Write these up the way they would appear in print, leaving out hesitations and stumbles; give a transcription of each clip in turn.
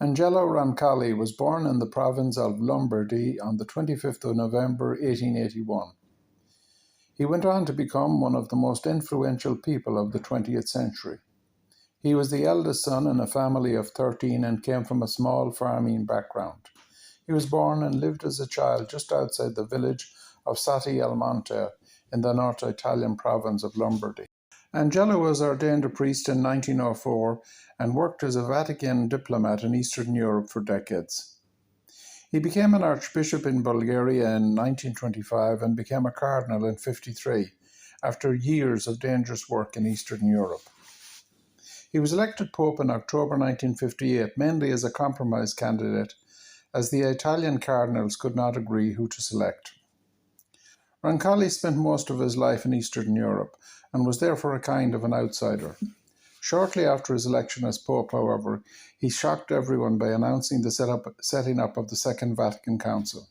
Angelo Roncalli was born in the province of Lombardy on the 25th of November 1881. He went on to become one of the most influential people of the 20th century. He was the eldest son in a family of 13 and came from a small farming background. He was born and lived as a child just outside the village of Sati al Monte in the North Italian province of Lombardy. Angelo was ordained a priest in 1904 and worked as a Vatican diplomat in Eastern Europe for decades. He became an archbishop in Bulgaria in 1925 and became a cardinal in 1953 after years of dangerous work in Eastern Europe. He was elected Pope in October 1958, mainly as a compromise candidate, as the Italian cardinals could not agree who to select. Roncalli spent most of his life in Eastern Europe and was therefore a kind of an outsider. Shortly after his election as Pope, however, he shocked everyone by announcing the setting up of the Second Vatican Council.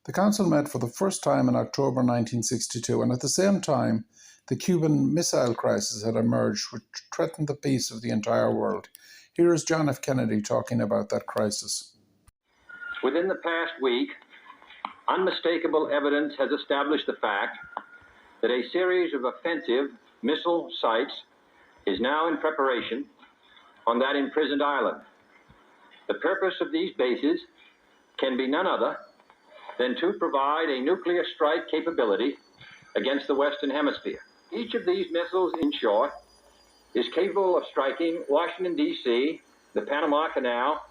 The council met for the first time in October 1962, and at the same time, the Cuban Missile Crisis had emerged, which threatened the peace of the entire world. Here is John F. Kennedy talking about that crisis. Within the past week, unmistakable evidence has established the fact that a series of offensive missile sites is now in preparation on that imprisoned island. The purpose of these bases can be none other than to provide a nuclear strike capability against the Western Hemisphere. Each of these missiles, in short, is capable of striking Washington, D.C., the Panama Canal,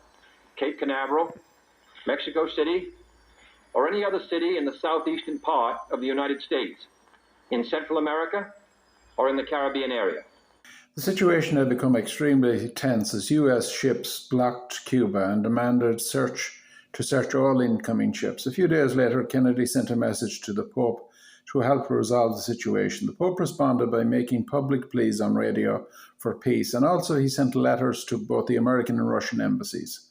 Cape Canaveral, Mexico City, or any other city in the southeastern part of the United States, in Central America, or in the Caribbean area. The situation had become extremely tense as U.S. ships blocked Cuba and demanded to search all incoming ships. A few days later, Kennedy sent a message to the Pope to help resolve the situation. The Pope responded by making public pleas on radio for peace, and also he sent letters to both the American and Russian embassies.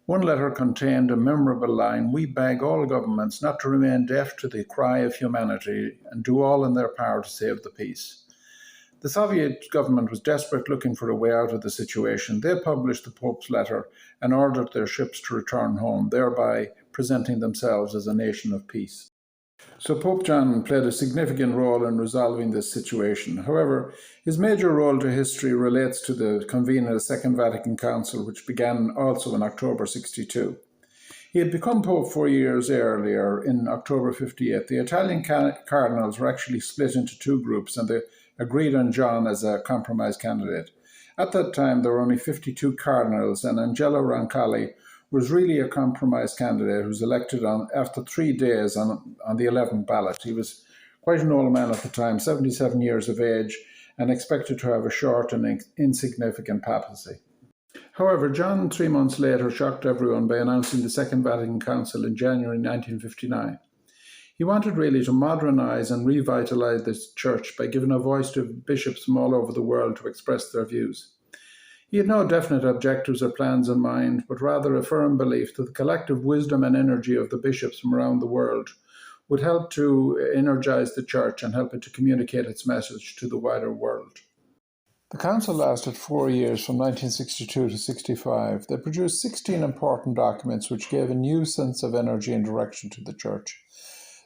One letter contained a memorable line: "We beg all governments not to remain deaf to the cry of humanity and do all in their power to save the peace." The Soviet government was desperate, looking for a way out of the situation. They published the Pope's letter and ordered their ships to return home, thereby presenting themselves as a nation of peace. So Pope John played a significant role in resolving this situation. However, his major role to history relates to the convening of the Second Vatican Council, which began also in October 1962. He had become Pope 4 years earlier, in October 1958. The Italian cardinals were actually split into two groups, and they agreed on John as a compromise candidate. At that time, there were only 52 cardinals, and Angelo Roncalli was really a compromise candidate who was elected after 3 days on the 11th ballot. He was quite an old man at the time, 77 years of age, and expected to have a short and insignificant papacy. However, John, 3 months later, shocked everyone by announcing the Second Vatican Council in January 1959. He wanted really to modernize and revitalize the church by giving a voice to bishops from all over the world to express their views. He had no definite objectives or plans in mind, but rather a firm belief that the collective wisdom and energy of the bishops from around the world would help to energize the church and help it to communicate its message to the wider world. The council lasted 4 years, from 1962 to 1965. They produced 16 important documents which gave a new sense of energy and direction to the church.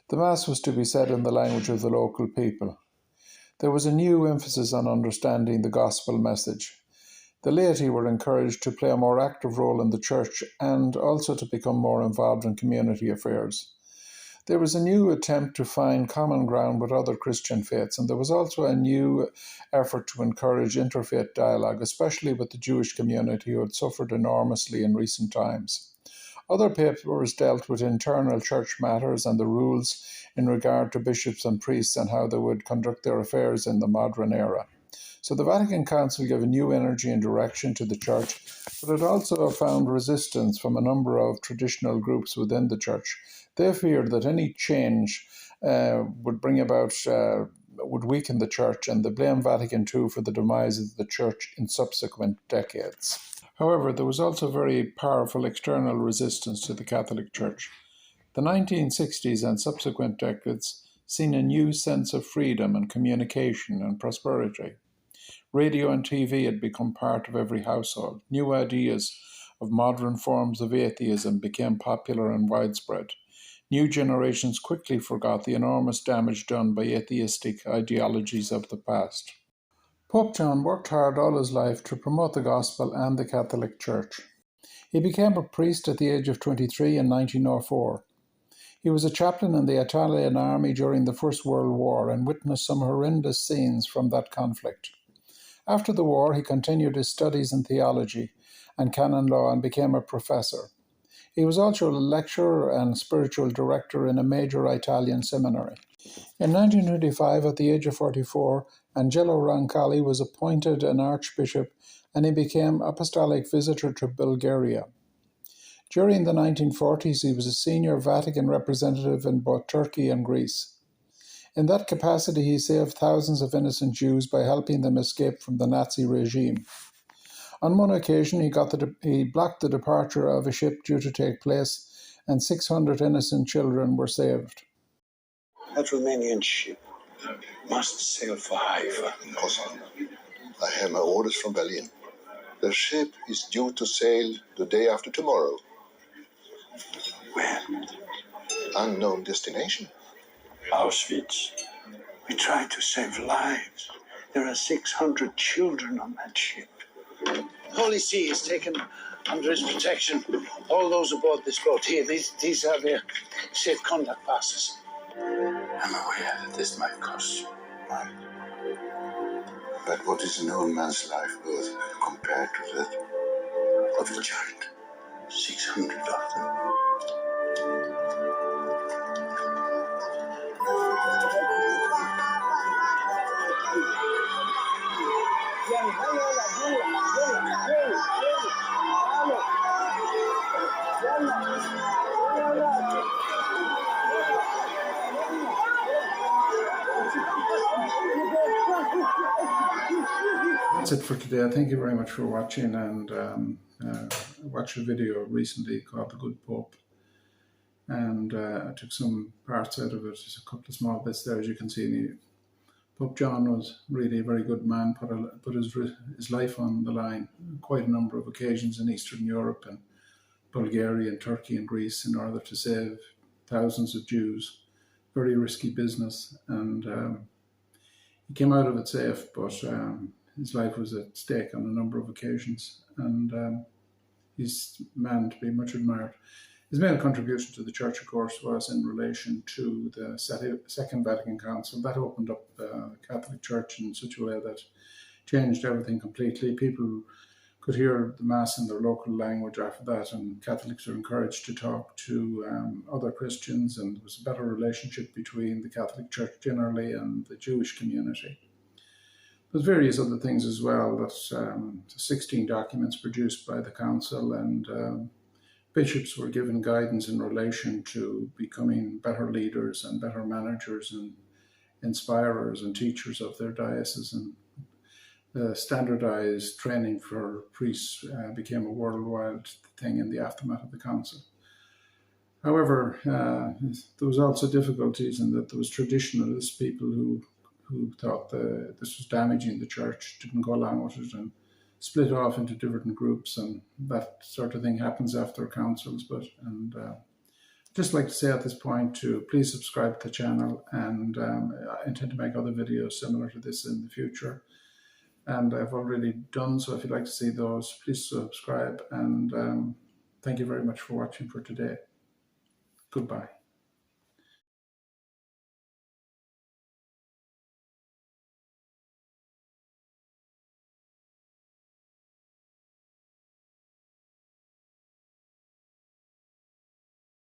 The Mass was to be said in the language of the local people. There was a new emphasis on understanding the gospel message. The laity were encouraged to play a more active role in the church and also to become more involved in community affairs. There was a new attempt to find common ground with other Christian faiths, and there was also a new effort to encourage interfaith dialogue, especially with the Jewish community, who had suffered enormously in recent times. Other papers dealt with internal church matters and the rules in regard to bishops and priests and how they would conduct their affairs in the modern era. So the Vatican Council gave a new energy and direction to the church, but it also found resistance from a number of traditional groups within the church. They feared that any change would weaken the church, and they blamed Vatican II for the demise of the church in subsequent decades. However, there was also very powerful external resistance to the Catholic Church. The 1960s and subsequent decades seen a new sense of freedom and communication and prosperity. Radio and TV had become part of every household. New ideas of modern forms of atheism became popular and widespread, new generations quickly forgot the enormous damage done by atheistic ideologies of the past. Pope John worked hard all his life to promote the gospel and the Catholic Church. He became a priest at the age of 23 in 1904. He was a chaplain in the Italian army during the First World War and witnessed some horrendous scenes from that conflict. After the war, he continued his studies in theology and canon law and became a professor. He was also a lecturer and spiritual director in a major Italian seminary. In 1925, at the age of 44, Angelo Roncalli was appointed an archbishop and he became apostolic visitor to Bulgaria. During the 1940s, he was a senior Vatican representative in both Turkey and Greece. In that capacity, he saved thousands of innocent Jews by helping them escape from the Nazi regime. On one occasion, he blocked the departure of a ship due to take place, and 600 innocent children were saved. That Romanian ship must sail for Haifa. Impossible. I have my orders from Berlin. The ship is due to sail the day after tomorrow. Where? Unknown destination. Auschwitz. We try to save lives. There are 600 children on that ship. Holy See is taken under his protection. All those aboard this boat here, these are their safe conduct passes. I'm aware that this might cost you money. But what is an old man's life worth compared to that of a child? 600 of them. That's it for today. Thank you very much for watching, and watched a video recently called The Good Pope, and I took some parts out of it, just a couple of small bits there. As you can see, Pope John was really a very good man, put his life on the line quite a number of occasions in Eastern Europe and Bulgaria and Turkey and Greece in order to save thousands of Jews. Very risky business, and he came out of it safe, but his life was at stake on a number of occasions, and he's a man to be much admired. His main contribution to the Church, of course, was in relation to the Second Vatican Council. That opened up the Catholic Church in such a way that changed everything completely. People could hear the Mass in their local language after that, and Catholics were encouraged to talk to other Christians, and there was a better relationship between the Catholic Church generally and the Jewish community. There's various other things as well. That's 16 documents produced by the Council, and bishops were given guidance in relation to becoming better leaders and better managers and inspirers and teachers of their diocese. And standardized training for priests became a worldwide thing in the aftermath of the Council. However, there was also difficulties in that there was traditionalist people who thought that this was damaging the Church, didn't go along with it, and split off into different groups, and that sort of thing happens after councils. I'd just like to say at this point to please subscribe to the channel, and I intend to make other videos similar to this in the future, and I've already done so. If you'd like to see those, please subscribe, and thank you very much for watching for today. Goodbye.